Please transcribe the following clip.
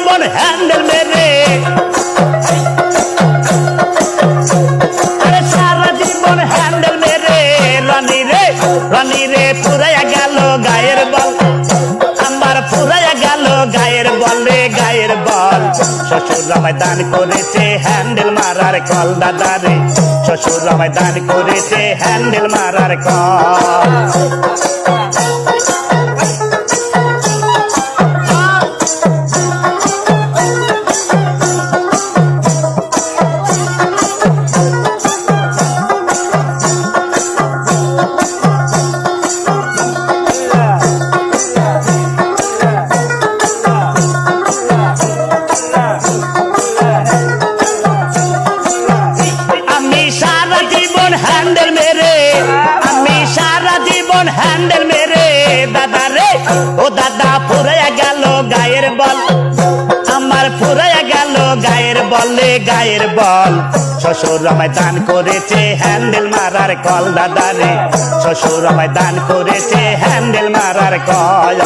জীবন handle মেরে, আরে সারা জীবন handle মেরে রানী রে পুরাইয়া গেল গায়ের বল, আমার পুরাইয়া গেল গায়ের বল রে গায়ের বল। শ্বশুর আমায় দান করেছে হ্যান্ডেল মারার কল দাদা রে, শ্বশুর আমায় দান করেছে হ্যান্ডেল মারার কল। হ্যান্ডেল মেরে, আমি সারা জীবন হ্যান্ডেল মেরে দাদা রে, ও দাদা পুরাইয়া গেল গায়ের বল, আমার পুরাইয়া গেল গায়ের বল রে গায়ের বল। শ্বশুর আমায় দান করেছে হ্যান্ডেল মারার কল দাদা রে, শ্বশুর আমায় দান করেছে হ্যান্ডেল মারার কল।